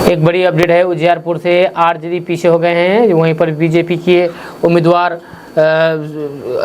एक बड़ी अपडेट है, उजियारपुर से आरजेडी पीछे हो गए हैं, वहीं पर बीजेपी के उम्मीदवार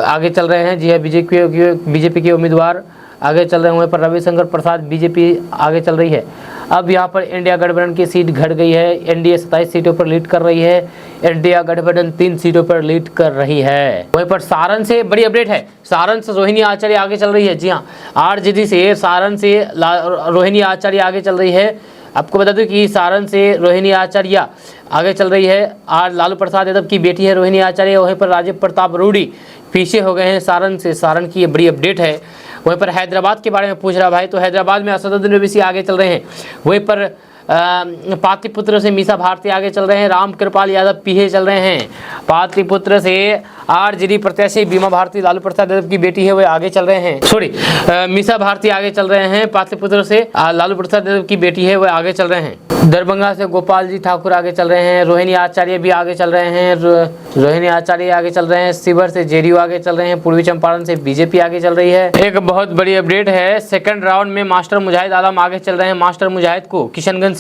आगे चल रहे हैं। जी है, बीजेपी के उम्मीदवार आगे चल रहे हैं, वहीं पर रविशंकर प्रसाद बीजेपी आगे चल रही है। अब यहाँ पर इंडिया गठबंधन की सीट घट गई है, एनडीए 27 सीटों पर लीड कर रही है, इंडिया गठबंधन 3 सीटों पर लीड कर रही है। वहीं पर सारण से बड़ी अपडेट है, सारण से रोहिणी आचार्य आगे चल रही है। जी हाँ, आरजेडी से सारण से रोहिणी आचार्य आगे चल रही है। आपको बता दूं कि सारण से रोहिणी आचार्य आगे चल रही है। आज लालू प्रसाद यादव की बेटी है रोहिणी आचार्य, वहीं पर राजीव प्रताप रूडी पीछे हो गए हैं सारण से। सारण की ये बड़ी अपडेट है। वहीं पर हैदराबाद के बारे में पूछ रहा भाई, तो हैदराबाद में असदुद्दीन ओवैसी आगे चल रहे हैं। वहीं पर पाटलिपुत्र से मीसा भारती आगे चल रहे हैं, राम कृपाल यादव पीछे चल रहे हैं। पाटलिपुत्र से आरजेडी प्रत्याशी बीमा भारती लालू प्रसाद यादव की बेटी है, वे आगे चल रहे हैं। मीसा भारती आगे चल रहे हैं। पाटलिपुत्र से लालू प्रसाद यादव की बेटी है, वे आगे चल रहे हैं। दरभंगा से गोपाल जी ठाकुर आगे चल रहे हैं। रोहिणी आचार्य भी आगे चल रहे हैं। रोहिणी आचार्य आगे चल रहे हैं। शिवर से जेडीयू आगे चल रहे हैं। पूर्वी चंपारण से बीजेपी आगे चल रही है। एक बहुत बड़ी अपडेट है, सेकंड राउंड में मास्टर मुजाहिद आलम आगे चल रहे हैं। मास्टर मुजाहिद को किशनगंज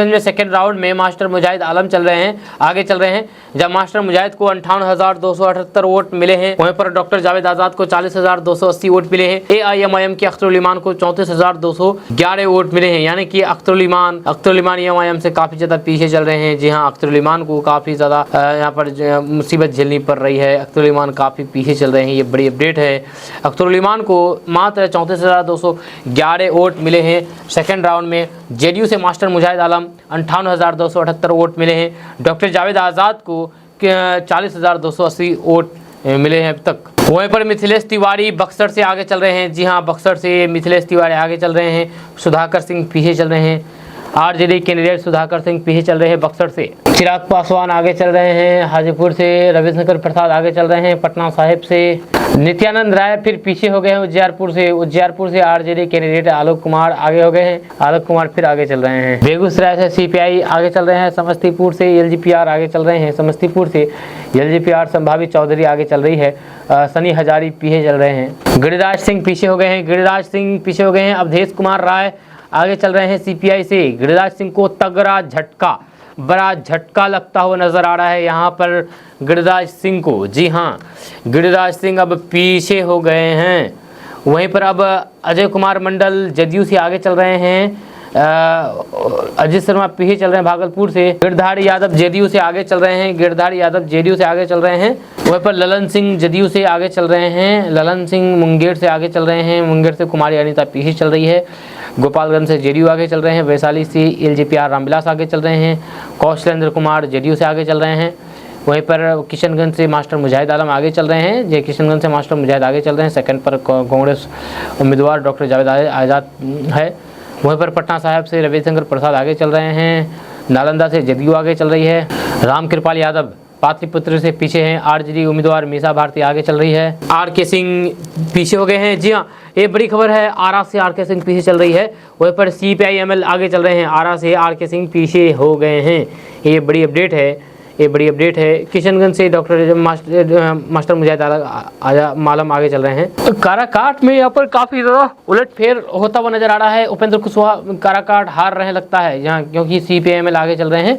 में सेकंड राउंड में मास्टर मुजाहिद आलम आगे चल रहे हैं। जब मास्टर मुजाहिद को 58,278 वोट मिले हैं, वहीं पर डॉक्टर जावेद आजाद को 40,280 वोट मिले हैं। एआईएमआईएम के अख्तरुल ईमान को 34,211 वोट मिले हैं, यानी कि अख्तरुल ईमान एआईएमआईएम से काफी ज्यादा पीछे चल रहे हैं। जी हाँ, अख्तरुल ईमान को काफी ज्यादा यहाँ पर मुसीबत झेलनी पड़ रही है। अख्तरुल ईमान काफी पीछे चल रहे हैं, ये बड़ी अपडेट है। अख्तरुल ईमान को मात्र 34,211 वोट मिले हैं सेकंड राउंड में। जेडीयू से मास्टर मुजाहिद आलम 58,278 वोट मिले हैं। डॉक्टर जावेद आजाद को 40,280 वोट मिले हैं अब तक। वहीं पर मिथिलेश तिवारी बक्सर से आगे चल रहे हैं। जी हाँ, बक्सर से मिथिलेश तिवारी आगे चल रहे हैं। सुधाकर सिंह पीछे चल रहे हैं। आरजेडी कैंडिडेट सुधाकर सिंह पीछे चल रहे हैं बक्सर से। चिराग पासवान आगे चल रहे हैं। हाजीपुर से रविशंकर प्रसाद आगे चल रहे हैं। पटना साहिब से नित्यानंद राय फिर पीछे हो गए हैं। उजियारपुर से आरजेडी कैंडिडेट आलोक कुमार आगे हो गए हैं। आलोक कुमार फिर आगे चल रहे हैं। बेगूसराय से सीपीआई आगे चल रहे हैं। समस्तीपुर से एलजीपीआर आगे चल रहे हैं। समस्तीपुर से एलजीपीआर संभावी चौधरी आगे चल रही है। सनी हजारी पीछे चल रहे हैं। गिरिराज सिंह पीछे हो गए हैं। अवधेश कुमार राय आगे चल रहे हैं सीपीआई से। गिरिराज सिंह को तगड़ा बड़ा झटका लगता हुआ नजर आ रहा है यहाँ पर गिरिराज सिंह को। जी हाँ, गिरिराज सिंह अब पीछे हो गए हैं। वहीं पर अब अजय कुमार मंडल जदयू से आगे चल रहे हैं। अजीत शर्मा पीछे चल रहे हैं भागलपुर से। गिरधारी यादव जेडीयू से आगे चल रहे हैं। वहीं पर ललन सिंह जदयू से आगे चल रहे हैं। ललन सिंह मुंगेर से आगे चल रहे हैं। मुंगेर से कुमारी अनीता पीछे चल रही है। गोपालगंज से जेडीयू आगे चल रहे हैं। वैशाली से एलजीपीआर रामविलास आगे चल रहे हैं। कौशलेंद्र कुमार जेडीयू से आगे चल रहे हैं। वहीं पर किशनगंज से मास्टर मुजाहिद आलम आगे चल रहे हैं। किशनगंज से मास्टर मुजाहिद आगे चल रहे हैं। सेकंड पर कांग्रेस उम्मीदवार डॉक्टर जावेद आजाद है। वहीं पर पटना साहिब से रविशंकर प्रसाद आगे चल रहे हैं। नालंदा से जदयू आगे चल रही है। राम कृपाल यादव पाटलिपुत्र से पीछे हैं। आरजेडी उम्मीदवार मीसा भारती आगे चल रही है। आरके सिंह पीछे हो गए हैं। जी हाँ, ये बड़ी खबर है, आरा से आरके सिंह पीछे चल रही है। वहीं पर सीपीआईएमएल आगे चल रहे हैं। आरा से आरके सिंह पीछे हो गए हैं। ये बड़ी अपडेट है। किशनगंज से डॉक्टर मास्टर मुजाहिद आलम आगे चल रहे हैं। काराकाट में यहाँ पर काफी ज्यादा उलटफेर होता हुआ नजर आ रहा है। उपेंद्र कुशवाहा काराकाट हार रहे लगता है यहाँ, क्योंकि सीपीआईएमएल आगे चल रहे हैं।